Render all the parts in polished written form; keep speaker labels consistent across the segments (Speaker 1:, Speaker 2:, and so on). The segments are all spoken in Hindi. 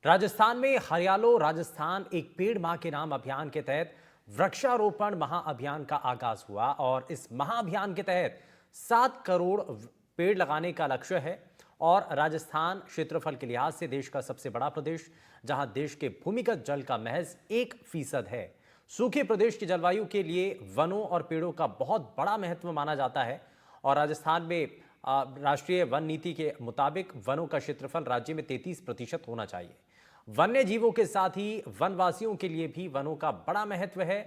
Speaker 1: राजस्थान में हरियालो राजस्थान एक पेड़ मां के नाम अभियान के तहत वृक्षारोपण महाअभियान का आगाज हुआ और इस महाअभियान के तहत 7 करोड़ पेड़ लगाने का लक्ष्य है। और राजस्थान क्षेत्रफल के लिहाज से देश का सबसे बड़ा प्रदेश, जहां देश के भूमिगत जल का महज 1% है। सूखे प्रदेश की जलवायु के लिए वनों और पेड़ों का बहुत बड़ा महत्व माना जाता है। और राजस्थान में राष्ट्रीय वन नीति के मुताबिक वनों का क्षेत्रफल राज्य में 33% होना चाहिए। वन्य जीवों के साथ ही वनवासियों के लिए भी वनों का बड़ा महत्व है।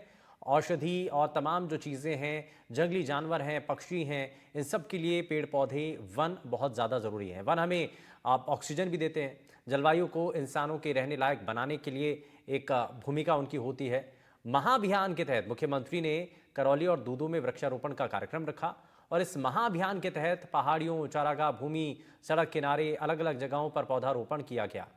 Speaker 1: औषधि और तमाम जो चीज़ें हैं, जंगली जानवर हैं, पक्षी हैं, इन सब के लिए पेड़ पौधे वन बहुत ज़्यादा ज़रूरी है। वन हमें ऑक्सीजन भी देते हैं। जलवायु को इंसानों के रहने लायक बनाने के लिए एक भूमिका उनकी होती है। महाअभियान के तहत मुख्यमंत्री ने करौली और दूदू में वृक्षारोपण का कार्यक्रम रखा और इस महाअभियान के तहत पहाड़ियों, चारागाह भूमि, सड़क किनारे अलग अलग जगहों पर पौधारोपण किया गया।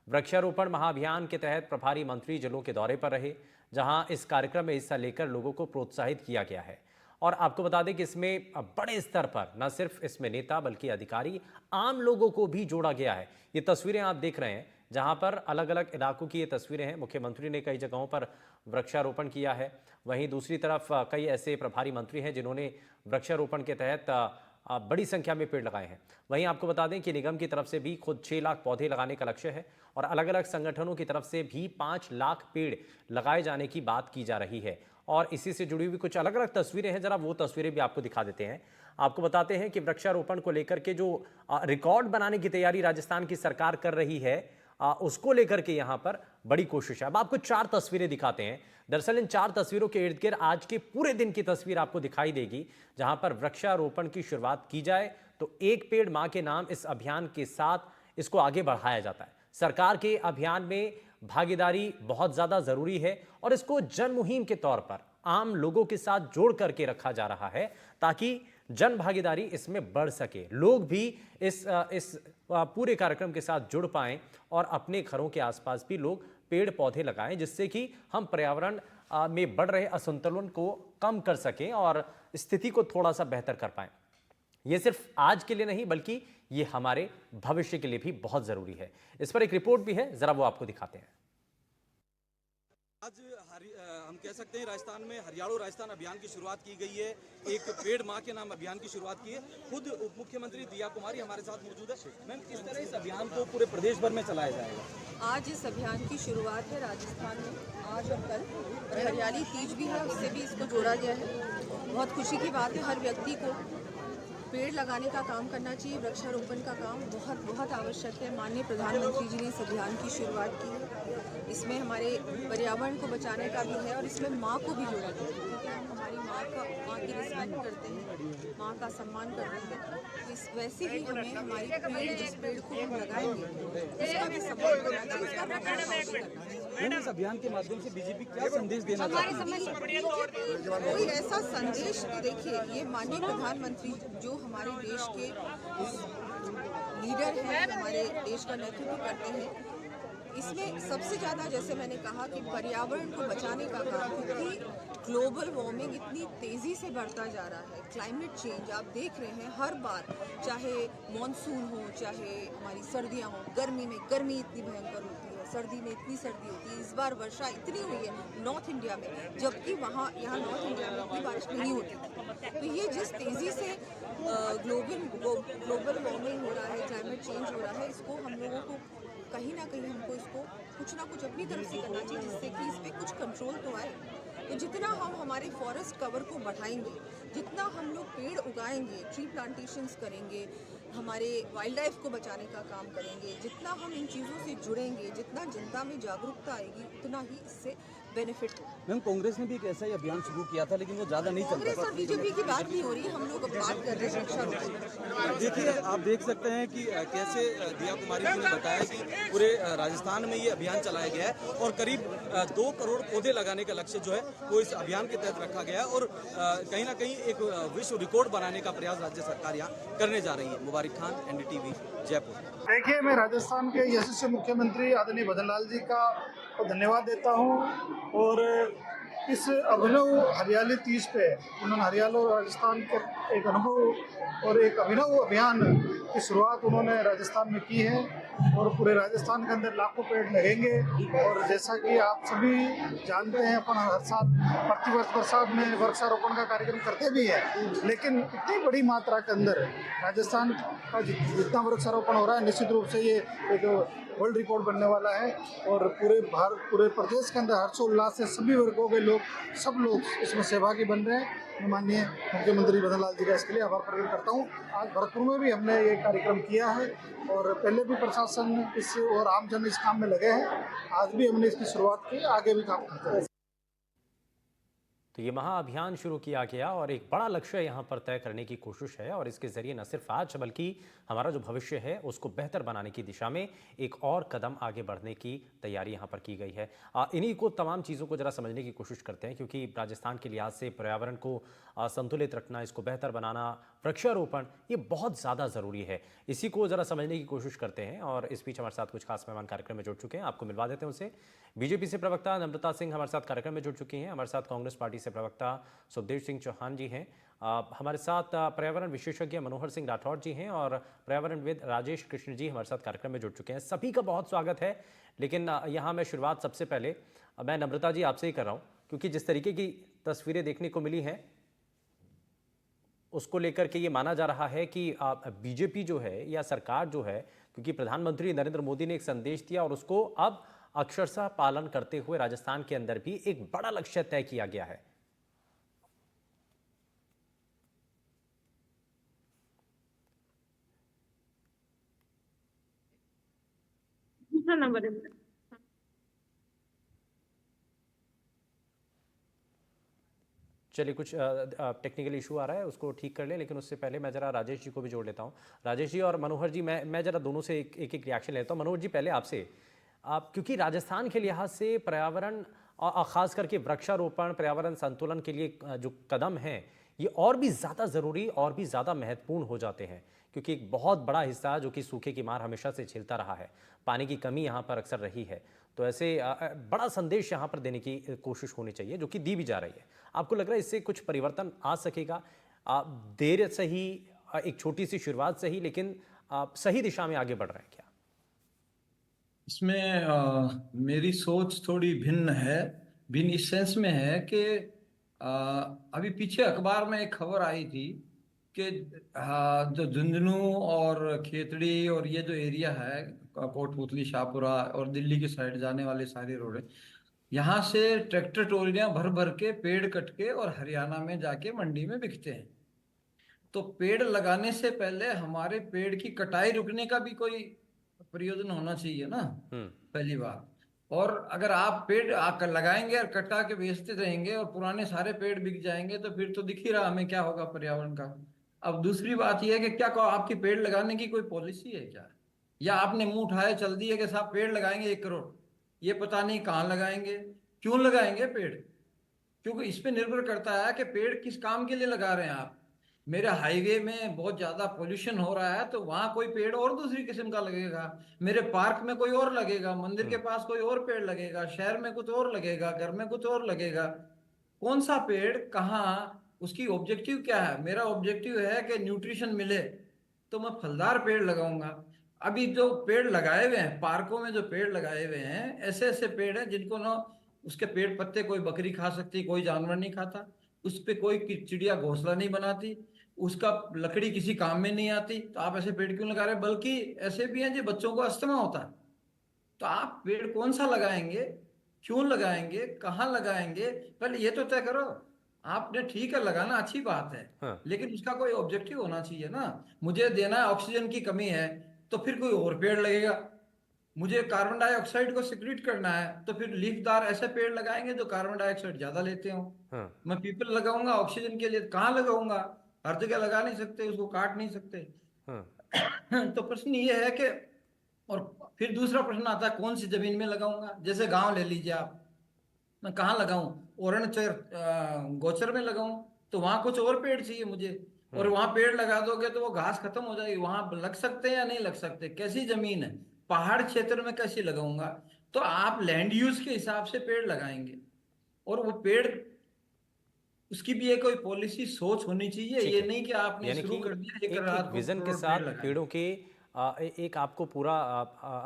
Speaker 1: वृक्षारोपण महाअभियान के तहत प्रभारी मंत्री जिलों के दौरे पर रहे, जहां इस कार्यक्रम में हिस्सा लेकर लोगों को प्रोत्साहित किया गया है। और आपको बता दें कि इसमें बड़े स्तर पर न सिर्फ इसमें नेता बल्कि अधिकारी, आम लोगों को भी जोड़ा गया है। ये तस्वीरें आप देख रहे हैं, जहां पर अलग अलग इलाकों की ये तस्वीरें हैं। मुख्यमंत्री ने कई जगहों पर वृक्षारोपण किया है। वहीं दूसरी तरफ कई ऐसे प्रभारी मंत्री हैं जिन्होंने वृक्षारोपण के तहत बड़ी संख्या में पेड़ लगाए हैं। वहीं आपको बता दें कि निगम की तरफ से भी खुद 6 लाख पौधे लगाने का लक्ष्य है और अलग अलग संगठनों की तरफ से भी 5 लाख पेड़ लगाए जाने की बात की जा रही है। और इसी से जुड़ी हुई कुछ अलग अलग तस्वीरें हैं, जरा वो तस्वीरें भी आपको दिखा देते हैं। आपको बताते हैं कि वृक्षारोपण को लेकर के जो रिकॉर्ड बनाने की तैयारी राजस्थान की सरकार कर रही है, उसको लेकर के यहां पर बड़ी कोशिश है। अब आपको 4 तस्वीरें दिखाते हैं। दरअसल इन 4 तस्वीरों के इर्द गिर्द आज के पूरे दिन की तस्वीर आपको दिखाई देगी, जहां पर वृक्षारोपण की शुरुआत की जाए तो एक पेड़ मां के नाम इस अभियान के साथ इसको आगे बढ़ाया जाता है। सरकार के अभियान में भागीदारी बहुत ज्यादा जरूरी है और इसको जन मुहिम के तौर पर आम लोगों के साथ जोड़ करके रखा जा रहा है ताकि जन भागीदारी इसमें बढ़ सके, लोग भी इस पूरे कार्यक्रम के साथ जुड़ पाएं और अपने घरों के आसपास भी लोग पेड़ पौधे लगाएं, जिससे कि हम पर्यावरण में बढ़ रहे असंतुलन को कम कर सकें और स्थिति को थोड़ा सा बेहतर कर पाएं। ये सिर्फ आज के लिए नहीं बल्कि ये हमारे भविष्य के लिए भी बहुत जरूरी है। इस पर एक रिपोर्ट भी है, जरा वो आपको दिखाते हैं।
Speaker 2: आज हम कह सकते हैं राजस्थान में हरियालो राजस्थान अभियान की शुरुआत की गई है। एक पेड़ मां के नाम अभियान की शुरुआत की है। खुद उप मुख्यमंत्री दिया कुमारी हमारे साथ मौजूद है। मैम, किस तरह इस अभियान को पूरे प्रदेश भर में चलाया जाएगा?
Speaker 3: आज इस अभियान की शुरुआत है राजस्थान में, आज और कल, और हरियाली तीज भी है, उससे भी इसको जोड़ा गया है। बहुत खुशी की बात है, हर व्यक्ति को पेड़ लगाने का काम करना चाहिए। वृक्षारोपण का काम बहुत बहुत आवश्यक है। माननीय प्रधानमंत्री जी ने इस अभियान की शुरुआत की है। इसमें हमारे पर्यावरण को बचाने का भी है और इसमें माँ को भी जोड़ा गया है, क्योंकि हम हमारी माँ की रिस्पेक्ट करते हैं, माँ का सम्मान करते हैं। इस वैसे ही हमें हमारी पेड़, जिस पेड़ को हम लगाएंगे उसका भी सम्मान करना चाहिए, उसका रखरखाव भी करना चाहिए।
Speaker 2: इस अभियान के माध्यम से बीजेपी क्या संदेश देना चाहती है?
Speaker 3: कोई ऐसा संदेश कि देखिए, ये माननीय प्रधानमंत्री जो हमारे देश के लीडर हैं, हमारे देश का नेतृत्व करते हैं, इसमें सबसे ज़्यादा, जैसे मैंने कहा, कि पर्यावरण को बचाने का काम, क्योंकि ग्लोबल वार्मिंग इतनी तेज़ी से बढ़ता जा रहा है। क्लाइमेट चेंज आप देख रहे हैं, हर बार, चाहे मॉनसून हो, चाहे हमारी सर्दियाँ हो, गर्मी में गर्मी इतनी भयंकर होती है, सर्दी में इतनी सर्दी होती है। इस बार वर्षा इतनी हुई है नॉर्थ इंडिया में, जबकि यहाँ नॉर्थ इंडिया में इतनी बारिश नहीं होती थी। तो ये जिस तेज़ी से ग्लोबल वार्मिंग हो रहा है, क्लाइमेट चेंज हो रहा है, इसको हम लोगों को कहीं ना कहीं हमको इसको कुछ ना कुछ अपनी तरफ से करना चाहिए, जिससे कि इस पर कुछ कंट्रोल तो आए। तो जितना हम हमारे फॉरेस्ट कवर को बढ़ाएंगे, जितना हम लोग पेड़ उगाएंगे, ट्री प्लांटेशंस करेंगे, हमारे वाइल्ड लाइफ को बचाने का काम करेंगे, जितना हम इन चीज़ों से जुड़ेंगे, जितना जनता में जागरूकता आएगी, उतना ही इससे बेनिफिट हो।
Speaker 2: मैम, कांग्रेस ने भी एक ऐसा ही अभियान शुरू किया था, लेकिन वो ज़्यादा नहीं चल
Speaker 3: कांग्रेस और बीजेपी की बात नहीं हो रही, हम लोग अब बात कर रहे हैं वृक्षारोपण।
Speaker 2: देखिए, आप देख सकते हैं कि कैसे दिया कुमारी जी ने बताया कि पूरे राजस्थान में ये अभियान चलाया गया है और करीब 2 करोड़ पौधे लगाने का लक्ष्य जो है वो इस अभियान के तहत रखा गया है और कहीं ना कहीं एक विश्व रिकॉर्ड बनाने का प्रयास राज्य सरकार यहाँ करने जा रही है। मुबारक खान, NDTV, जयपुर।
Speaker 4: देखिए, मैं राजस्थान के यशस्वी मुख्यमंत्री आदरणीय भजन लाल जी का धन्यवाद देता हूं और इस अभिनव हरियाली तीज पे उन्होंने हरियाणा और राजस्थान के एक अनुभव और एक अभिनव अभियान की शुरुआत उन्होंने राजस्थान में की है और पूरे राजस्थान के अंदर लाखों पेड़ लगेंगे। और जैसा कि आप सभी जानते हैं, अपन हर साल प्रतिवर्ष बरसात में वृक्षारोपण का कार्यक्रम करते भी हैं, लेकिन इतनी बड़ी मात्रा के अंदर राजस्थान का जितना वृक्षारोपण हो रहा है, निश्चित रूप से ये एक वर्ल्ड रिकॉर्ड बनने वाला है। और पूरे भारत, पूरे प्रदेश के अंदर हर्षोल्लास से सभी वर्गों के लोग, सब लोग इसमें सहभागी बन रहे हैं। मैं माननीय मुख्यमंत्री मदन लाल जी का इसके लिए आभार प्रकट करता हूँ। आज भरतपुर में भी हमने ये कार्यक्रम किया है और पहले भी प्रशासन इस और आमजन इस काम में लगे हैं। आज भी हमने इसकी शुरुआत की, आगे भी काम करते हैं।
Speaker 1: तो ये महाअभियान शुरू किया गया और एक बड़ा लक्ष्य यहाँ पर तय करने की कोशिश है और इसके जरिए न सिर्फ आज बल्कि हमारा जो भविष्य है उसको बेहतर बनाने की दिशा में एक और कदम आगे बढ़ने की तैयारी यहाँ पर की गई है। इन्हीं को तमाम चीज़ों को जरा समझने की कोशिश करते हैं, क्योंकि राजस्थान के लिहाज से पर्यावरण को संतुलित रखना, इसको बेहतर बनाना, वृक्षारोपण, ये बहुत ज़्यादा ज़रूरी है। इसी को ज़रा समझने की कोशिश करते हैं और इस बीच हमारे साथ कुछ खास मेहमान कार्यक्रम में जुड़ चुके हैं। आपको मिलवा देते हैं उनसे। बीजेपी से प्रवक्ता नम्रता सिंह हमारे साथ कार्यक्रम में जुड़ चुकी हैं। हमारे साथ कांग्रेस पार्टी से प्रवक्ता सुखदेव सिंह चौहान जी हैं। हमारे साथ पर्यावरण विशेषज्ञ मनोहर सिंह राठौर जी हैं और पर्यावरणविद राजेश कृष्ण जी हमारे साथ कार्यक्रम में जुड़ चुके हैं। सभी का बहुत स्वागत है। लेकिन यहाँ मैं शुरुआत सबसे पहले मैं नम्रता जी आपसे ही कर रहा हूँ, क्योंकि जिस तरीके की तस्वीरें देखने को मिली हैं उसको लेकर के ये माना जा रहा है कि बीजेपी जो है या सरकार जो है, क्योंकि प्रधानमंत्री नरेंद्र मोदी ने एक संदेश दिया और उसको अब अक्षरशः पालन करते हुए राजस्थान के अंदर भी एक बड़ा लक्ष्य तय किया गया है।
Speaker 5: दूसरा नंबर है।
Speaker 1: चलिए, कुछ टेक्निकल इशू आ रहा है, उसको ठीक कर ले, लेकिन उससे पहले मैं जरा राजेश जी को भी जोड़ लेता हूँ। राजेश जी और मनोहर जी, मैं जरा दोनों से एक एक रिएक्शन लेता हूँ। मनोहर जी, पहले आपसे, आप क्योंकि राजस्थान के लिहाज से पर्यावरण और ख़ास करके वृक्षारोपण, पर्यावरण संतुलन के लिए जो कदम हैं ये और भी ज़्यादा ज़रूरी और भी ज़्यादा महत्वपूर्ण हो जाते हैं, क्योंकि एक बहुत बड़ा हिस्सा जो कि सूखे की मार हमेशा से झेलता रहा है, पानी की कमी यहाँ पर अक्सर रही है। तो ऐसे बड़ा संदेश यहाँ पर देने की कोशिश होनी चाहिए, जो कि दी भी जा रही है। आपको लग रहा है इससे कुछ परिवर्तन आ सकेगा? देर सही, एक छोटी सी शुरुआत सही, लेकिन सही दिशा में आगे बढ़ रहे हैं क्या?
Speaker 6: इसमें मेरी सोच थोड़ी भिन्न है। भिन्न इस सेंस में है कि अभी पीछे अखबार में एक खबर आई थी कि जो झुंझुनू और खेतड़ी और ये जो एरिया है, कोटपुतली, शाहपुरा और दिल्ली की साइड जाने वाले सारी रोड है, यहाँ से ट्रैक्टर ट्रॉलियां भर भर के पेड़ कट के और हरियाणा में जाके मंडी में बिकते हैं। तो पेड़ लगाने से पहले हमारे पेड़ की कटाई रुकने का भी कोई प्रयोजन होना चाहिए ना, पहली बात। और अगर आप पेड़ आकर लगाएंगे और कटा के बेचते रहेंगे और पुराने सारे पेड़ बिक जाएंगे तो फिर तो दिख ही रहा हमें क्या होगा पर्यावरण का। अब दूसरी बात यह है कि क्या आपकी पेड़ लगाने की कोई पॉलिसी है क्या, या आपने मुंह उठाए चल दिए कि साहब पेड़ लगाएंगे 1 करोड़, ये पता नहीं कहाँ लगाएंगे, क्यों लगाएंगे पेड़। क्योंकि इस पे निर्भर करता है कि पेड़ किस काम के लिए लगा रहे हैं आप। मेरे हाईवे में बहुत ज्यादा पोल्यूशन हो रहा है तो वहां कोई पेड़ और दूसरी किस्म का लगेगा, मेरे पार्क में कोई और लगेगा, मंदिर के पास कोई और पेड़ लगेगा, शहर में कुछ और लगेगा, घर में कुछ और लगेगा। कौन सा पेड़ कहाँ, उसकी ऑब्जेक्टिव क्या है। मेरा ऑब्जेक्टिव है कि न्यूट्रिशन मिले तो मैं फलदार पेड़ लगाऊंगा। अभी जो पेड़ लगाए हुए हैं पार्कों में, जो पेड़ लगाए हुए हैं, ऐसे ऐसे पेड़ हैं जिनको ना उसके पेड़ पत्ते कोई बकरी खा सकती, कोई जानवर नहीं खाता, उस पे कोई चिड़िया घोंसला नहीं बनाती, उसका लकड़ी किसी काम में नहीं आती। तो आप ऐसे पेड़ क्यों लगा रहे हैं। बल्कि ऐसे भी हैं जो बच्चों को अस्थमा होता है। तो आप पेड़ कौन सा लगाएंगे, क्यों लगाएंगे, कहाँ लगाएंगे, पहले ये तो तय करो। आपने ठीक है लगाना अच्छी बात है,
Speaker 1: हाँ।
Speaker 6: लेकिन उसका कोई ऑब्जेक्टिव होना चाहिए ना। मुझे देना है ऑक्सीजन की कमी है तो फिर कोई और पेड़ लगेगा। मुझे कार्बन डाइऑक्साइड को सिक्रीट करना है तो फिर लीफदार ऐसे पेड़ लगाएंगे जो कार्बन डाइऑक्साइड ज्यादा लेते हो।
Speaker 1: हाँ।
Speaker 6: मैं पीपल लगाऊंगा ऑक्सीजन के लिए, कहाँ लगाऊंगा, हर जगह लगा नहीं सकते, उसको काट नहीं सकते।
Speaker 1: हाँ।
Speaker 6: तो प्रश्न ये है कि, और फिर दूसरा प्रश्न आता है कौन सी जमीन में लगाऊंगा। जैसे गांव ले लीजिए आप, मैं कहाँ लगाऊं, गोचर में लगाऊं तो वहां कुछ और पेड़ चाहिए मुझे, और वहां पेड़ लगा दोगे तो वो घास खत्म हो जाएगी। वहां लग सकते हैं या नहीं लग सकते, कैसी जमीन है, पहाड़ क्षेत्र में कैसी लगाऊंगा। तो आप लैंड यूज के हिसाब से पेड़ लगाएंगे। और वो पेड़, उसकी भी एक कोई पॉलिसी सोच होनी चाहिए।
Speaker 1: ठीक
Speaker 6: ये
Speaker 1: है,
Speaker 6: नहीं कि आपने
Speaker 1: यानी
Speaker 6: शुरू
Speaker 1: कि
Speaker 6: कर दिया, एक
Speaker 1: एक
Speaker 6: रात
Speaker 1: एक
Speaker 6: को
Speaker 1: विजन के
Speaker 6: करोड़ पेड़
Speaker 1: साथ
Speaker 6: लगाए।
Speaker 1: पेड़ों के एक आपको पूरा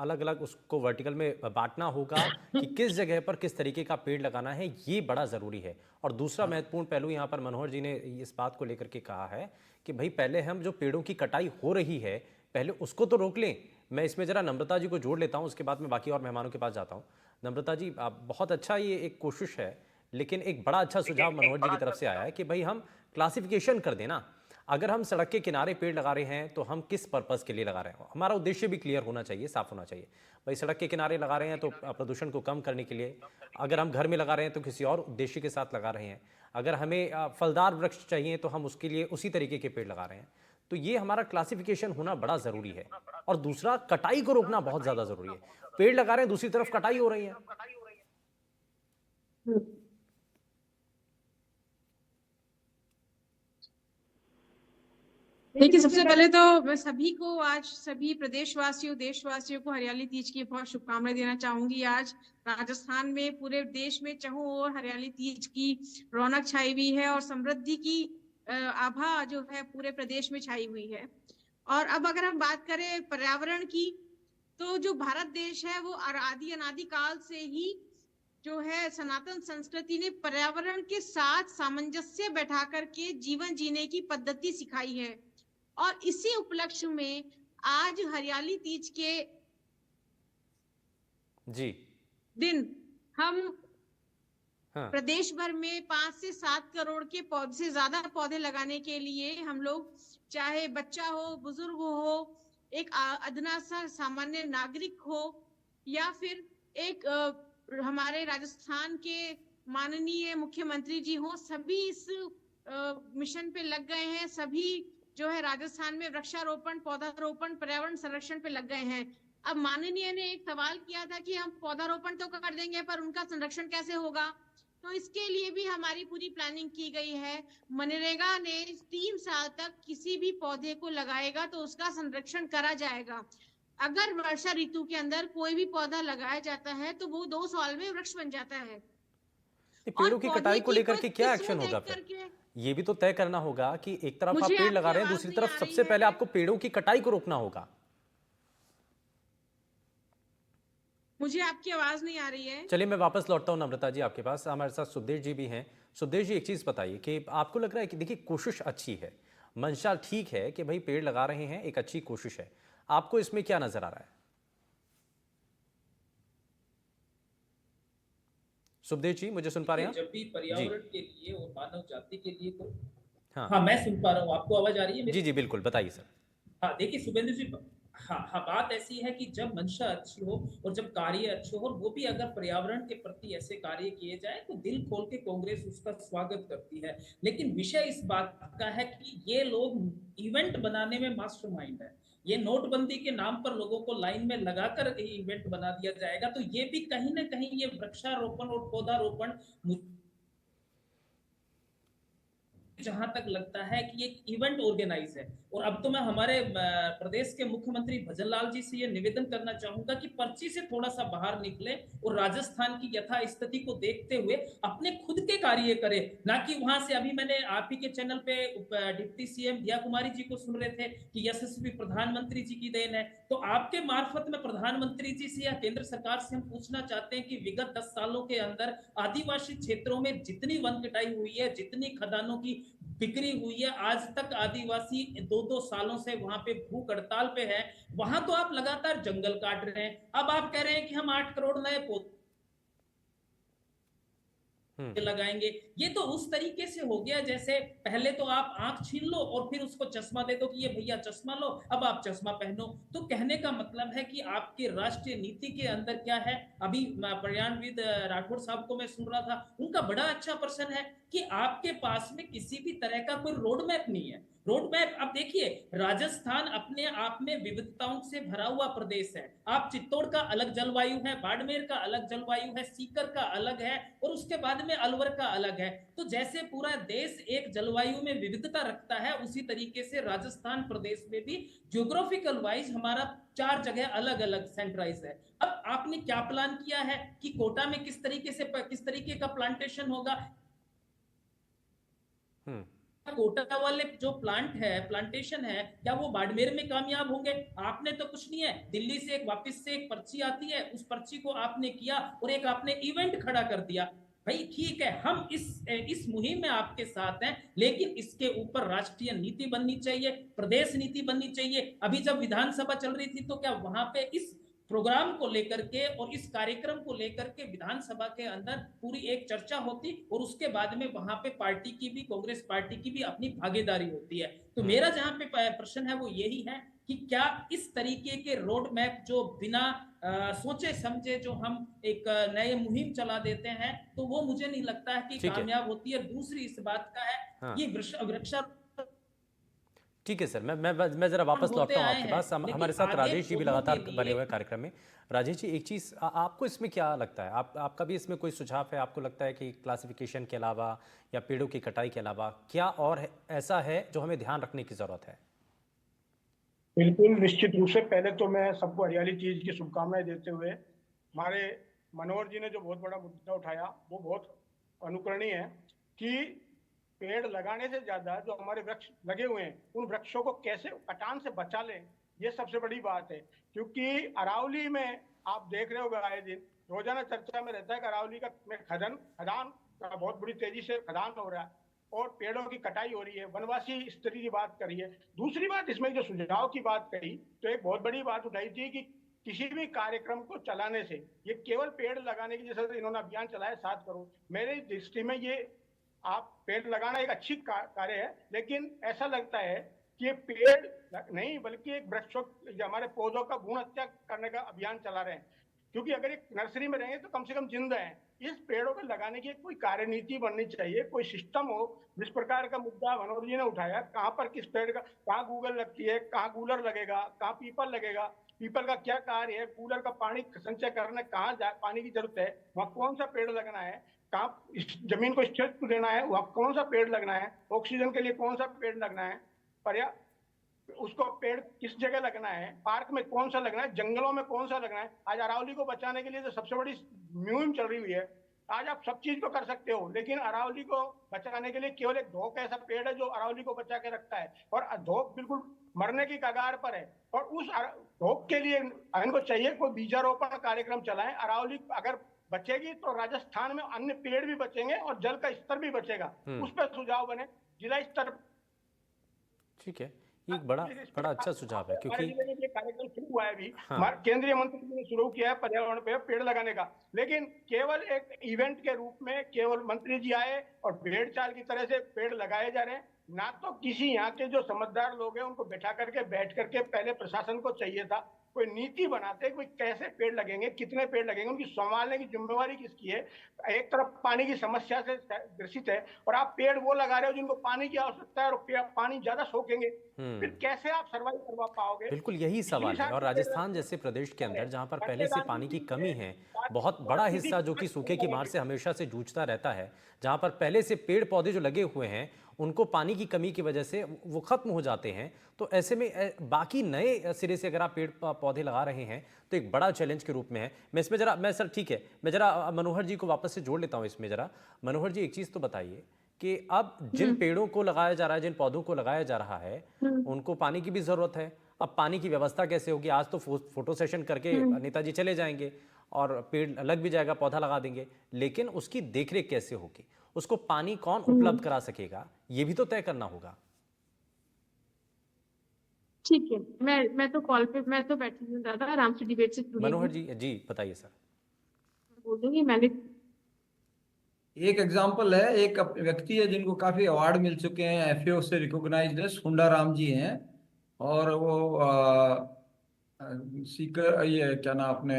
Speaker 1: अलग अलग उसको वर्टिकल में बांटना होगा कि किस जगह पर किस तरीके का पेड़ लगाना है, ये बड़ा ज़रूरी है। और दूसरा
Speaker 6: हाँ।
Speaker 1: महत्वपूर्ण पहलू यहाँ पर मनोहर जी ने इस बात को लेकर के कहा है कि भाई पहले हम जो पेड़ों की कटाई हो रही है पहले उसको तो रोक लें। मैं इसमें ज़रा नम्रता जी को जोड़ लेता हूँ, उसके बाद मैं बाकी और मेहमानों के पास जाता हूँ। नम्रता जी, बहुत अच्छा ये एक कोशिश है, लेकिन एक बड़ा अच्छा सुझाव मनोहर जी की तरफ से आया है कि भाई हम क्लासिफिकेशन कर देना। अगर हम सड़क के किनारे पेड़ लगा रहे हैं तो हम किस पर्पस के लिए लगा रहे हैं, हमारा उद्देश्य भी क्लियर होना चाहिए, साफ होना चाहिए। भाई सड़क के किनारे लगा रहे हैं तो प्रदूषण को कम करने के लिए, अगर हम घर में लगा रहे हैं तो किसी और उद्देश्य के साथ लगा रहे हैं, अगर हमें फलदार वृक्ष चाहिए तो हम उसके लिए उसी तरीके के पेड़ लगा रहे हैं। तो ये हमारा क्लासिफिकेशन होना बड़ा ज़रूरी है। और दूसरा, कटाई को रोकना बहुत ज़्यादा ज़रूरी है। पेड़ लगा रहे हैं, दूसरी तरफ कटाई हो रही है।
Speaker 5: हम्म। देखिए, सबसे पहले तो मैं सभी को, आज सभी प्रदेशवासियों, देशवासियों को हरियाली तीज की बहुत शुभकामनाएं देना चाहूंगी। आज राजस्थान में, पूरे देश में चारों ओर हरियाली तीज की रौनक छाई हुई है और समृद्धि की आभा जो है पूरे प्रदेश में छाई हुई है। और अब अगर हम बात करें पर्यावरण की, तो जो भारत देश है वो आदि अनादि काल से ही जो है सनातन संस्कृति ने पर्यावरण के साथ सामंजस्य बैठा करके जीवन जीने की पद्धति सिखाई है। और इसी उपलक्ष्य में आज हरियाली तीज के
Speaker 1: जी
Speaker 5: दिन हम
Speaker 1: हाँ।
Speaker 5: प्रदेश भर में 5 से 7 करोड़ के पौधे से ज्यादा पौधे लगाने के लिए हम लोग, चाहे बच्चा हो, बुजुर्ग हो, एक अदना सा सामान्य नागरिक हो, या फिर एक हमारे राजस्थान के माननीय मुख्यमंत्री जी हो, सभी इस मिशन पे लग गए हैं। सभी जो है राजस्थान में वृक्षारोपण, पौधारोपण, पर्यावरण संरक्षण पे लग गए हैं। अब माननीय ने एक सवाल किया था कि हम पौधारोपण तो कर देंगे पर उनका संरक्षण कैसे होगा, तो इसके लिए भी हमारी पूरी प्लानिंग की गई है। मनरेगा ने 3 साल तक किसी भी पौधे को लगाएगा तो उसका संरक्षण करा जाएगा। अगर वर्षा ऋतु के अंदर कोई भी पौधा लगाया जाता है तो वो 2 साल में वृक्ष बन जाता है। और
Speaker 1: पेड़ों की
Speaker 5: पौधे
Speaker 1: कटाई को
Speaker 5: की
Speaker 1: लेकर के क्या
Speaker 5: किस्म
Speaker 1: एक्शन होगा
Speaker 5: देख
Speaker 1: फिर?
Speaker 5: करके,
Speaker 1: ये भी तो तय करना होगा कि एक तरफ आप
Speaker 5: मुझे
Speaker 1: पेड़
Speaker 5: आपकी
Speaker 1: लगा रहे हैं,
Speaker 5: आवाज
Speaker 1: दूसरी
Speaker 5: नहीं
Speaker 1: तरफ
Speaker 5: आ
Speaker 1: सबसे
Speaker 5: रही
Speaker 1: पहले
Speaker 5: है।
Speaker 1: आपको पेड़ों की कटाई को रोकना होगा।
Speaker 5: मुझे आपकी आवाज नहीं आ रही है।
Speaker 1: चलिए मैं वापस लौटता हूं नम्रता जी आपके पास। हमारे साथ सुखदेव जी भी हैं। सुखदेव जी, एक चीज बताइए कि आपको लग रहा है कि देखिए कोशिश अच्छी है, मंशा ठीक है कि भाई पेड़ लगा रहे हैं, एक अच्छी कोशिश है, आपको इसमें क्या नजर आ रहा है? सुखदेव जी, मुझे सुन पा रहे हैं
Speaker 7: जब भी
Speaker 1: आप? जी
Speaker 7: पर्यावरण के लिए और मानव जाति के लिए तो
Speaker 1: हाँ
Speaker 7: हाँ, मैं सुन पा रहा हूँ। आपको आवाज आ रही है
Speaker 1: जी
Speaker 7: मेरी?
Speaker 1: जी बिल्कुल, बताइए सर।
Speaker 7: हाँ, देखिए शुभेंदु जी, हाँ हाँ, बात ऐसी है कि जब मंशा अच्छी हो और जब कार्य अच्छे हो, और वो भी अगर पर्यावरण के प्रति ऐसे कार्य किए जाए तो दिल खोल के कांग्रेस उसका स्वागत करती है। लेकिन विषय इस बात का है कि ये लोग इवेंट बनाने में मास्टरमाइंड है। ये नोटबंदी के नाम पर लोगों को लाइन में लगाकर इवेंट बना दिया जाएगा, तो ये भी कहीं ना कहीं ये वृक्षारोपण और पौधारोपण जहां तक लगता है कि एक इवेंट ऑर्गेनाइज है। और अब तो मैं हमारे प्रदेश के मुख्यमंत्री भजनलाल जी से ये निवेदन करना चाहूंगा कि पर्ची से थोड़ा सा बाहर निकले और राजस्थान की यथा स्थिति को देखते हुए अपने खुद के कार्य करें, ना कि वहां से, अभी मैंने आप ही के चैनल पे डिप्टी सीएम दिया कुमारी जी को सुन रहे थे कि यशस्वी प्रधानमंत्री जी की देन है। तो आपके मार्फत में प्रधानमंत्री जी से या केंद्र सरकार से हम पूछना चाहते हैं कि विगत 10 सालों के अंदर आदिवासी क्षेत्रों में जितनी वन कटाई हुई है, जितनी खदानों की बिक्री हुई है, आज तक आदिवासी 2-2 सालों से वहां पे भूख हड़ताल पे है। वहां तो आप लगातार जंगल काट रहे हैं, अब आप कह रहे हैं कि हम 8 करोड़ नए पौधे लगाएंगे। ये तो उस तरीके से हो गया जैसे पहले तो आप आंख छीन लो और फिर उसको चश्मा दे दो कि ये भैया चश्मा लो, अब आप चश्मा पहनो। तो कहने का मतलब है कि आपके राष्ट्रीय नीति के अंदर क्या है। अभी प्रयाणविद राठौर साहब को मैं सुन रहा था, उनका बड़ा अच्छा प्रश्न है कि आपके पास में किसी भी तरह का कोई रोड मैप नहीं है। रोड मैप, अब देखिए, राजस्थान अपने आप में विविधताओं से भरा हुआ प्रदेश है। आप चित्तौड़ का अलग जलवायु है, बाड़मेर का अलग जलवायु है, सीकर का अलग है, और उसके बाद में अलवर का अलग है। तो जैसे पूरा देश एक जलवायु में विविधता रखता है, उसी तरीके से राजस्थान प्रदेश में भी ज्योग्राफिकल वाइज हमारा 4 जगह अलग अलग सेंट्राइज है। अब आपने क्या प्लान किया है कि कोटा में किस तरीके का प्लांटेशन होगा? कोटा वाले जो प्लांटेशन है, क्या वो बाड़मेर में कामयाब होंगे? आपने तो कुछ नहीं है, दिल्ली से वापस से एक पर्ची आती है, उस पर्ची को आपने किया और एक आपने इवेंट खड़ा कर दिया। भाई ठीक है, हम इस मुहिम में आपके साथ हैं, लेकिन इसके ऊपर राष्ट्रीय नीति बननी चाहिए, प्रदेश नीति बननी चाहिए। अभी जब विधानसभा चल रही थी, तो क्या वहां पे इस प्रोग्राम को लेकर के और इस कार्यक्रम को लेकर के विधानसभा के अंदर पूरी एक चर्चा होती, और उसके बाद में वहां पे पार्टी की भी, कांग्रेस पार्टी की भी अपनी भागीदारी होती है। तो मेरा जहां पे प्रश्न है वो यही है कि क्या इस तरीके के रोड मैप जो बिना सोचे समझे जो हम एक नए मुहिम चला देते हैं, तो वो मुझे नहीं लगता है कि कामयाब होती है। दूसरी इस बात का है, ये वृक्षा
Speaker 1: ठीक है सर, मैं जरा वापस लौटता हूँ आपके पास। हमारे साथ राजेश जी भी लगातार बने हुए कार्यक्रम में। राजेश जी, एक चीज़ आपको इसमें क्या लगता है, आपका भी इसमें कोई सुझाव है? आपको लगता है कि क्लासिफिकेशन के अलावा या पेड़ों की कटाई के अलावा क्या और ऐसा है जो हमें ध्यान रखने की ज़रूरत है?
Speaker 8: बिल्कुल, निश्चित रूप से पहले तो मैं सबको हरियाली तीज की शुभकामनाएं देते हुए, हमारे मनोहर जी ने जो बहुत बड़ा मुद्दा उठाया वो बहुत अनुकरणीय है कि पेड़ लगाने से ज्यादा जो हमारे वृक्ष लगे हुए हैं, उन वृक्षों को कैसे कटान से बचा लें, ये सबसे बड़ी बात है। क्योंकि अरावली में आप देख रहे होगा, आए दिन रोजाना चर्चा में रहता है कि अरावली का में खदान का बहुत बड़ी तेजी से खदान हो रहा है और पेड़ों की कटाई हो रही है, वनवासी स्थिति की बात करी है। दूसरी बात, इसमें जो सुझाव की बात कही, तो एक बहुत बड़ी बात उठाई थी कि किसी भी कार्यक्रम को चलाने से, ये केवल पेड़ लगाने की, जैसे इन्होंने अभियान चलाया 7 करोड़, मेरी दृष्टि में ये आप पेड़ लगाना एक अच्छी कार्य है, लेकिन ऐसा लगता है कि ये पेड़ नहीं बल्कि एक वृक्षों, हमारे पौधों का भ्रूण हत्या करने का अभियान चला रहे हैं। क्योंकि अगर एक नर्सरी में रहेंगे तो कम से कम जिंदा है। इस पेड़ों को लगाने की कोई कार्यनीति बननी चाहिए, कोई सिस्टम हो। जिस प्रकार का मुद्दा मनोहर जी ने उठाया, कहाँ पर किस पेड़ का, कहाँ गूगल लगती है, कहाँ कूलर लगेगा, कहाँ पीपल लगेगा, पीपल का क्या कार्य है, कूलर का पानी संचय करने कहाँ पानी की जरूरत है, वहाँ कौन सा पेड़ लगना है, कहाँ जमीन को स्ट्रेच देना है, वहाँ कौन सा पेड़ लगना है, ऑक्सीजन के लिए कौन सा पेड़ लगना है, उसको पेड़ किस जगह लगना है, पार्क में कौन सा लगना है, जंगलों में कौन सा लगना है। आज अरावली को बचाने के लिए तो सबसे बड़ी मुहिम चल रही हुई है। आज आप सब चीज को कर सकते हो, लेकिन अरावली को बचाने के लिए केवल एक धोक ऐसा पेड़ है जो अरावली को बचा के रखता है, और धोक बिल्कुल मरने की कगार पर है। और उस धोक के लिए इनको चाहिए कोई बीजारोपण कार्यक्रम चलाएं। अरावली अगर बचेगी तो राजस्थान में अन्य पेड़ भी बचेंगे और जल का स्तर भी बचेगा। उस पर सुझाव बने जिला स्तर।
Speaker 1: ठीक है, ये एक बड़ा अच्छा सुझाव है, क्योंकि
Speaker 8: ये कार्यक्रम शुरू हुआ है अभी, केंद्रीय मंत्री जी ने शुरू किया है पर्यावरण पे पेड़ लगाने का, लेकिन केवल एक इवेंट के रूप में केवल मंत्री जी आए और भेड़ चाल की तरह से पेड़ लगाए जा रहे हैं। ना तो किसी यहाँ के जो समझदार लोग हैं उनको बैठ करके पहले प्रशासन को चाहिए था कोई नीति बनाते, कोई कैसे पेड़ लगेंगे, कितने पेड़ लगेंगे, उनकी संभालने की जिम्मेवारी किसकी है। एक तरफ पानी की समस्या से ग्रसित है और आप पेड़ वो लगा रहे हो जिनको पानी की आवश्यकता है और पानी ज्यादा सोखेंगे, फिर कैसे आप सर्वाइव करवा पाओगे?
Speaker 1: बिल्कुल यही सवाल है। और राजस्थान जैसे प्रदेश के अंदर जहां पर पहले से पानी की कमी है, बहुत बड़ा हिस्सा जो कि सूखे की मार से हमेशा से जूझता रहता है, जहां पर पहले से पेड़ पौधे जो लगे हुए हैं उनको पानी की कमी की वजह से वो खत्म हो जाते हैं। तो ऐसे में बाकी नए सिरे से अगर आप पेड़ पौधे लगा रहे हैं तो एक बड़ा चैलेंज के रूप में है। मैं सर ठीक है, मैं जरा मनोहर जी को वापस से जोड़ लेता हूं इसमें। जरा मनोहर जी, एक चीज तो बताइए कि अब जिन पेड़ों को लगाया जा रहा है, जिन पौधों को लगाया जा रहा है, उनको पानी की भी जरूरत है। अब पानी की व्यवस्था कैसे होगी? आज तो फोटो सेशन करके नेताजी चले जाएंगे और पेड़ लग भी जाएगा, पौधा लगा देंगे, लेकिन उसकी देखरेख कैसे होगी, उसको पानी कौन उपलब्ध करा सकेगा, ये भी तो तय करना होगा।
Speaker 9: ठीक है, मैं तो कॉल पे, मैं तो बैठी हूँ दादा, आराम से डिबेट से जुड़ी।
Speaker 1: मनोहर जी बताइए सर।
Speaker 9: बोल दूंगी मैंने।
Speaker 6: एक एग्जांपल है, एक व्यक्ति है जिनको काफी अवार्ड मिल चुके हैं, FAO से रिकॉग्नाइज्ड है, सुंडा राम जी हैं। और वो सीकर, ये क्या नाम, अपने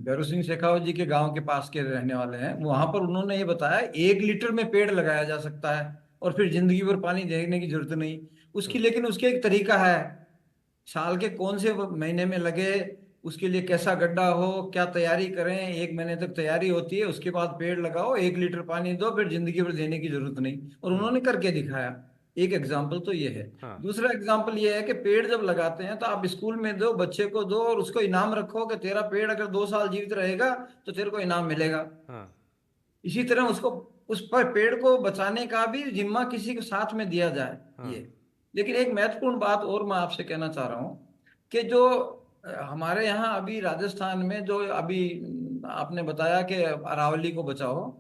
Speaker 6: भैरव सिंह शेखावत जी के गांव के पास के रहने वाले हैं। वहां पर उन्होंने ये बताया 1 लीटर में पेड़ लगाया जा सकता है और फिर जिंदगी भर पानी देने की जरूरत नहीं उसकी। लेकिन उसके एक तरीका है, साल के कौन से महीने में लगे, उसके लिए कैसा गड्ढा हो, क्या तैयारी करें, 1 महीने तक तैयारी होती है, उसके बाद पेड़ लगाओ, 1 लीटर पानी दो, फिर जिंदगी भर देने की जरूरत नहीं। और उन्होंने करके दिखाया। एक एग्जाम्पल तो ये है।
Speaker 1: हाँ।
Speaker 6: दूसरा एग्जाम्पल ये है कि पेड़ जब लगाते हैं तो आप स्कूल में दो, बच्चे को दो और उसको इनाम रखो कि तेरा पेड़ अगर 2 साल जीवित रहेगा तो तेरे को इनाम मिलेगा।
Speaker 1: हाँ।
Speaker 6: इसी तरह उसको, उस पर पेड़ को बचाने का भी जिम्मा किसी के साथ में दिया जाए।
Speaker 1: हाँ।
Speaker 6: ये लेकिन एक महत्वपूर्ण बात और मैं आपसे कहना चाह रहा हूँ कि जो हमारे यहाँ अभी राजस्थान में जो अभी आपने बताया कि अरावली को बचाओ,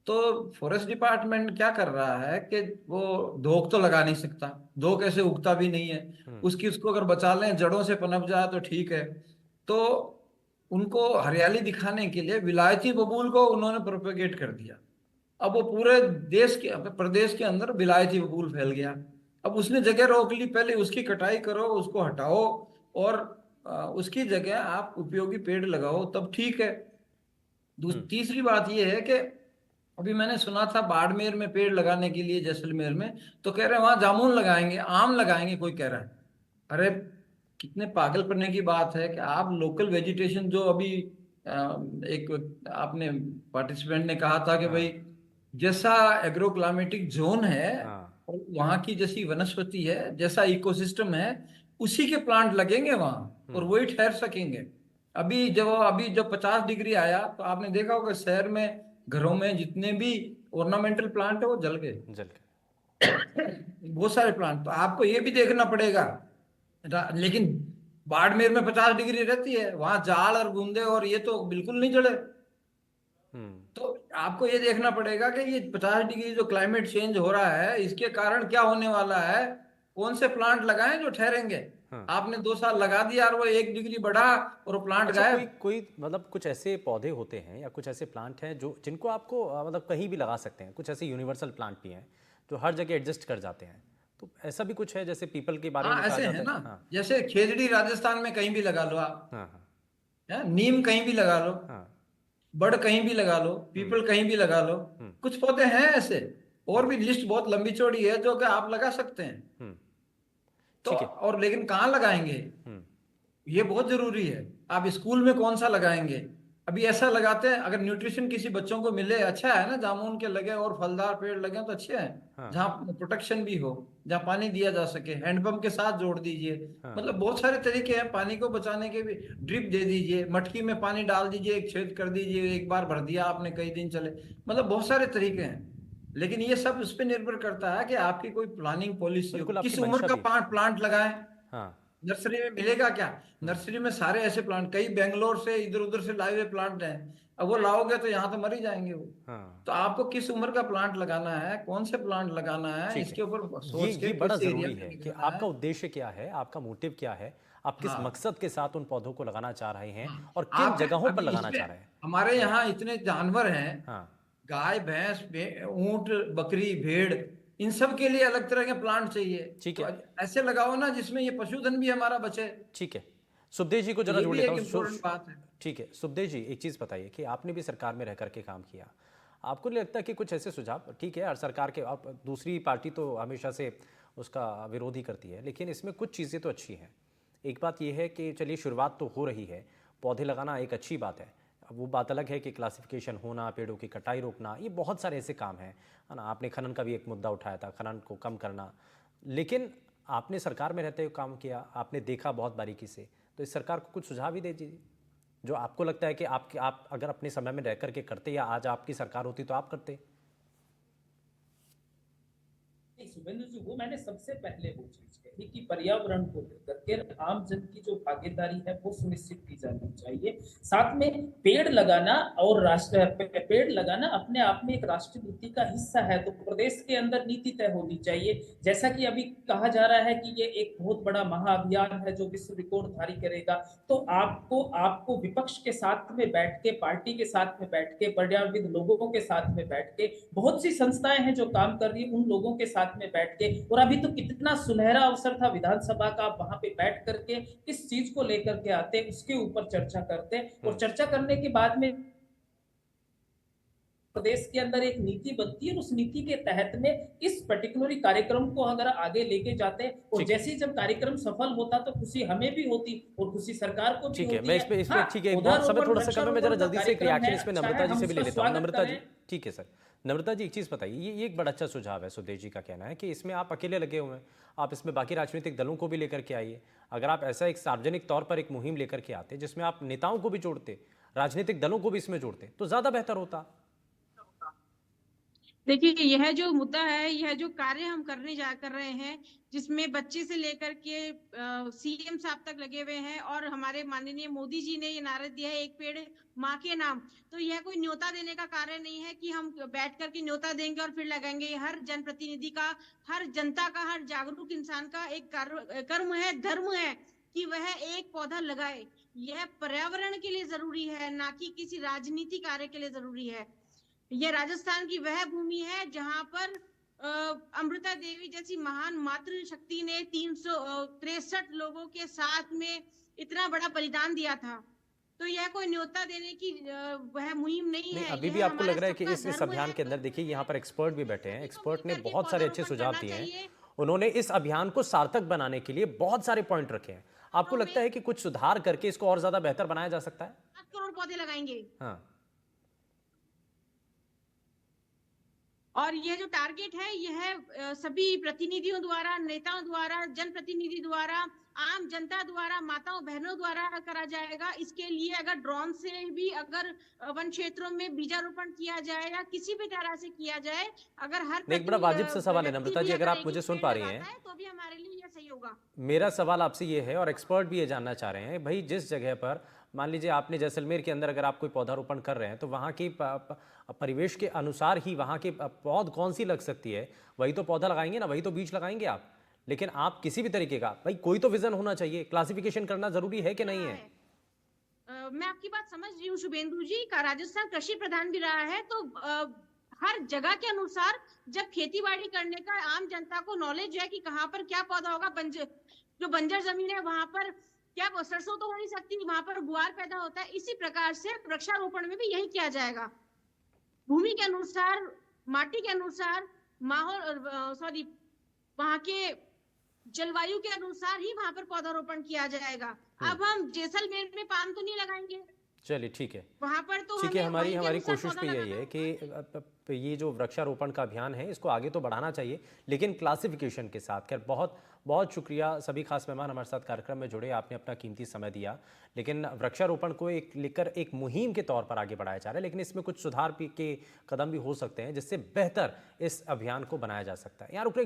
Speaker 6: तो फॉरेस्ट डिपार्टमेंट क्या कर रहा है कि वो धोख तो लगा नहीं सकता, धोख ऐसे उगता भी नहीं है उसकी, उसको अगर बचा लें जड़ों से पनप जाए तो ठीक है। तो उनको हरियाली दिखाने के लिए विलायती बबूल को उन्होंने प्रोपेगेट कर दिया। अब वो पूरे देश के, अपने प्रदेश के अंदर विलायती बबूल फैल गया। अब उसने जगह रोक ली, पहले उसकी कटाई करो, उसको हटाओ और उसकी जगह आप उपयोगी पेड़ लगाओ, तब ठीक है। तीसरी बात ये है कि अभी मैंने सुना था बाड़मेर में पेड़ लगाने के लिए, जैसलमेर में, तो कह रहे हैं वहां जामुन लगाएंगे, आम लगाएंगे, कोई कह रहा है। अरे कितने पागलपने की बात है कि आप लोकल वेजिटेशन जो अभी एक आपने पार्टिसिपेंट ने कहा था कि भाई जैसा एग्रोक्लाइमेटिक जोन है और वहाँ की जैसी वनस्पति है, जैसा इकोसिस्टम है, उसी के प्लांट लगेंगे वहां और वही ठहर सकेंगे। अभी जब 50 डिग्री आया तो आपने देखा होगा शहर में घरों में जितने भी ऑर्नामेंटल प्लांट है वो जल गए, बहुत सारे प्लांट। तो आपको ये भी देखना पड़ेगा। लेकिन बाड़मेर में 50 डिग्री रहती है, वहां जाल और बूंदे और ये तो बिल्कुल नहीं जले। तो आपको ये देखना पड़ेगा कि ये 50 डिग्री जो क्लाइमेट चेंज हो रहा है, इसके कारण क्या होने वाला है, कौन से प्लांट लगाएं जो ठहरेंगे। आपने 2 साल लगा दिया और वो 1 डिग्री बढ़ा और प्लांट
Speaker 1: अच्छा,
Speaker 6: गायब।
Speaker 1: कोई मतलब कुछ ऐसे पौधे होते हैं या कुछ ऐसे प्लांट हैं जो जिनको आपको मतलब कहीं भी लगा सकते हैं, कुछ ऐसे यूनिवर्सल प्लांट भी हैं जो हर जगह एडजस्ट कर जाते हैं, तो ऐसा भी कुछ है जैसे पीपल के बारे में कहा
Speaker 6: ऐसे
Speaker 1: जाता
Speaker 6: है ना।
Speaker 1: हाँ।
Speaker 6: जैसे खेजड़ी राजस्थान में कहीं भी लगा लो आप,
Speaker 1: हाँ।
Speaker 6: नीम कहीं भी लगा लो, बड़ कहीं भी लगा लो, पीपल कहीं भी लगा लो। कुछ पौधे हैं ऐसे, और भी लिस्ट बहुत लंबी चौड़ी है जो कि आप लगा सकते हैं। तो और लेकिन कहाँ लगाएंगे, ये बहुत जरूरी है। आप स्कूल में कौन सा लगाएंगे, अभी ऐसा लगाते हैं अगर न्यूट्रिशन किसी बच्चों को मिले, अच्छा है ना, जामुन के लगे और फलदार पेड़ लगे तो अच्छे हैं। जहाँ प्रोटेक्शन भी हो, जहाँ पानी दिया जा सके, हैंडपंप के साथ जोड़ दीजिए। मतलब बहुत सारे तरीके हैं पानी को बचाने के भी। ड्रिप दे दीजिए, मटकी में पानी डाल दीजिए, एक छेद कर दीजिए, एक बार भर दिया आपने, कई दिन चले। मतलब बहुत सारे तरीके हैं। लेकिन ये सब उस पर निर्भर करता है कि आपकी कोई प्लानिंग पॉलिसी हो, किस उम्र का प्लांट लगाएं। नर्सरी में मिलेगा क्या, नर्सरी में सारे ऐसे प्लांट, कई बेंगलोर से इधर उधर से लाए हुए प्लांट हैं, अब वो लाओगे तो यहाँ तो मर ही जाएंगे वो। तो आपको किस उम्र का प्लांट लगाना है, कौन से प्लांट लगाना है, इसके ऊपर सोच के
Speaker 1: बड़ा जरूरी है कि आपका उद्देश्य क्या है, आपका मोटिव क्या है, आप किस मकसद के साथ उन पौधों को लगाना चाह रहे हैं और किन जगहों पर लगाना चाह रहे हैं।
Speaker 6: हमारे यहाँ इतने जानवर हैं, गाय भैंस ऊंट बकरी भेड़, इन सब के लिए अलग तरह के प्लांट चाहिए।
Speaker 1: ठीक है,
Speaker 6: तो ऐसे लगाओ ना जिसमें ये पशुधन भी हमारा बचे।
Speaker 1: ठीक है, सुखदेव जी को जरा जोड़ लेता हूँ।
Speaker 6: है।
Speaker 1: ठीक है सुखदेव जी, एक चीज बताइए कि आपने भी सरकार में रह करके काम किया, आपको नहीं लगता कि कुछ ऐसे सुझाव, ठीक है हर सरकार के, आप दूसरी पार्टी तो हमेशा से उसका विरोध ही करती है, लेकिन इसमें कुछ चीज़ें तो अच्छी हैं। एक बात यह है कि चलिए शुरुआत तो हो रही है, पौधे लगाना एक अच्छी बात है। अब वो बात अलग है कि क्लासिफिकेशन होना, पेड़ों की कटाई रोकना, ये बहुत सारे ऐसे काम हैं, है ना। आपने खनन का भी एक मुद्दा उठाया था, खनन को कम करना, लेकिन आपने सरकार में रहते हुए काम किया, आपने देखा बहुत बारीकी से, तो इस सरकार को कुछ सुझाव ही दे दीजिए जो आपको लगता है कि आप अगर अपने समय में रह करके करते या आज आपकी सरकार होती तो आप करते।
Speaker 7: सुभेंद्र जी, वो मैंने सबसे पहले वो चीज कही कि पर्यावरण को लेकर के आम जन की जो भागीदारी है वो सुनिश्चित की जानी चाहिए। साथ में पेड़ लगाना और पेड़ लगाना अपने आप में एक राष्ट्रीय नीति का हिस्सा है, तो प्रदेश के अंदर नीति तय होनी चाहिए। जैसा कि अभी कहा जा रहा है कि ये एक बहुत बड़ा महाअभियान है जो विश्व रिकॉर्ड धारी करेगा, तो आपको विपक्ष के साथ में बैठ के, पार्टी के साथ में बैठ के, पर्यावरणविद लोगों के साथ में बैठ के, बहुत सी संस्थाएं हैं जो काम कर रही है, उन लोगों के साथ साथ में बैठ के, और अभी तो कितना सुनहरा अवसर था विधानसभा का, वहां पे बैठ करके किस चीज को लेकर के आते, उसके ऊपर चर्चा करते, और चर्चा करने के बाद में प्रदेश के अंदर एक नीति बनती है, और उस नीति के तहत में इस पर्टिकुलर कार्यक्रम को अगर आगे लेके जाते, और जैसे ही जब कार्यक्रम सफल होता तो खुशी हमें भी होती और खुशी सरकार को भी
Speaker 1: ठीक है,
Speaker 7: होती
Speaker 1: मैं
Speaker 7: है।
Speaker 1: इसमें
Speaker 7: हाँ,
Speaker 1: ठीक है, बहुत समय थोड़ा सा कम है, मैं जरा जल्दी से एक
Speaker 7: कार्यक्रम
Speaker 1: रिएक्शन
Speaker 7: है,
Speaker 1: इसमें
Speaker 7: चाहे
Speaker 1: नम्रता जी
Speaker 7: हम
Speaker 1: से भी ले
Speaker 7: उसका
Speaker 1: लेता हूँ।
Speaker 7: स्वागत
Speaker 1: नम्रता जी,
Speaker 7: करें।
Speaker 1: ठीक है सर। नम्रता जी, एक चीज़ बताइए, ये एक बड़ा अच्छा सुझाव है सुदेश जी का कहना है कि इसमें आप अकेले लगे हुए हैं, आप इसमें बाकी राजनीतिक दलों को भी लेकर के आइए। अगर आप ऐसा एक सार्वजनिक तौर पर एक मुहिम लेकर के आते जिसमें आप नेताओं को भी जोड़ते, राजनीतिक दलों को भी इसमें जोड़ते, तो ज़्यादा बेहतर होता।
Speaker 5: देखिए, यह जो मुद्दा है, यह जो कार्य हम कर रहे हैं, जिसमें बच्चे से लेकर के सीएम साहब तक लगे हुए हैं, और हमारे माननीय मोदी जी ने ये नारा दिया है, एक पेड़ माँ के नाम। तो यह कोई न्योता देने का कार्य नहीं है कि हम बैठ करके न्योता देंगे और फिर लगाएंगे। ये हर जनप्रतिनिधि का, हर जनता का, हर जागरूक इंसान का एक कर्म है, धर्म है कि वह एक पौधा लगाए। यह पर्यावरण के लिए जरूरी है, ना कि किसी राजनीति कार्य के लिए जरूरी है। यह राजस्थान की वह भूमि है जहां पर अमृता देवी जैसी महान मातृ शक्ति ने 363 लोगों के साथ में इतना बड़ा बलिदान दिया था। तो यह कोई न्योता देने की वह मुहिम नहीं है।
Speaker 1: अभी भी
Speaker 5: यह
Speaker 1: आपको
Speaker 5: हमारा
Speaker 1: लग रहा है कि
Speaker 5: सबका
Speaker 1: इस
Speaker 5: धर्म
Speaker 1: अभियान
Speaker 5: है।
Speaker 1: के अंदर देखिए यहाँ पर एक्सपर्ट भी बैठे हैं, एक्सपर्ट ने
Speaker 5: मिलकर के
Speaker 1: बहुत सारे अच्छे
Speaker 5: पौधारोपण
Speaker 1: सुझाव
Speaker 5: करना
Speaker 1: दिए हैं।
Speaker 5: चाहिए।
Speaker 1: उन्होंने इस अभियान को सार्थक बनाने के लिए बहुत सारे पॉइंट रखे हैं। आपको लगता है कि कुछ सुधार करके इसको और ज्यादा बेहतर बनाया जा सकता है?
Speaker 5: 7 करोड़ पौधे लगाएंगे।
Speaker 1: हाँ,
Speaker 5: और यह जो टारगेट है, यह सभी प्रतिनिधियों द्वारा, नेताओं द्वारा, जनप्रतिनिधि द्वारा, आम जनता द्वारा, माताओं बहनों द्वारा करा जाएगा। इसके लिए अगर ड्रोन से भी अगर वन क्षेत्रों में बीजारोपण किया जाए या किसी भी तरह से किया जाए, अगर हर
Speaker 1: एक बड़ा वाजिब सा सवाल है नम्रता जी, अगर आप मुझे सुन पा रही हैं
Speaker 5: तो भी हमारे लिए यह सही होगा।
Speaker 1: मेरा सवाल आपसे ये है, और एक्सपर्ट भी ये जानना चाह रहे हैं, भाई जिस जगह पर मान लीजिए आपने जैसलमेर के अंदर अगर आप कोई पौधारोपण कर रहे हैं तो वहाँ की परिवेश के अनुसार ही वहाँ की पौध कौन सी लग सकती है, वही तो पौधा लगाएंगे ना, वही तो बीज लगाएंगे आप। लेकिन आप किसी भी तरीके का, भाई कोई तो विजन होना चाहिए, क्लासिफिकेशन करना जरूरी है कि नहीं है?
Speaker 5: मैं आपकी बात समझ रही हूँ शुभेंदु जी का, राजस्थान कृषि प्रधान भी रहा है, तो हर जगह के अनुसार जब खेती बाड़ी करने का आम जनता को नॉलेज है कि कहाँ पर क्या पौधा होगा, जो बंजर जमीन है वहां पर क्या सरसों तो हो नहीं सकती, वहां पर गुआर पैदा होता है। इसी प्रकार से वृक्षारोपण में भी यही किया जाएगा। भूमि के अनुसार, माटी के अनुसार, माहौल वहां के जलवायु के अनुसार ही वहां पर पौधारोपण किया जाएगा। अब हम जैसलमेर में पाम तो नहीं लगाएंगे।
Speaker 1: चलिए ठीक है,
Speaker 5: वहां पर तो
Speaker 1: ठीक है।
Speaker 5: हमें वहीं के
Speaker 1: हमारी
Speaker 5: अनुसार
Speaker 1: कोशिश
Speaker 5: पौधा
Speaker 1: भी यही है कि ये जो वृक्षारोपण का अभियान है इसको आगे तो बढ़ाना चाहिए, लेकिन क्लासिफिकेशन के साथ। खैर, बहुत बहुत शुक्रिया सभी खास मेहमान हमारे साथ कार्यक्रम में जुड़े, आपने अपना कीमती समय दिया। लेकिन वृक्षारोपण को एक लेकर एक मुहिम के तौर पर आगे बढ़ाया जा रहा है, लेकिन इसमें कुछ सुधार के कदम भी हो सकते हैं जिससे बेहतर इस अभियान को बनाया जा सकता है। यहाँ रुक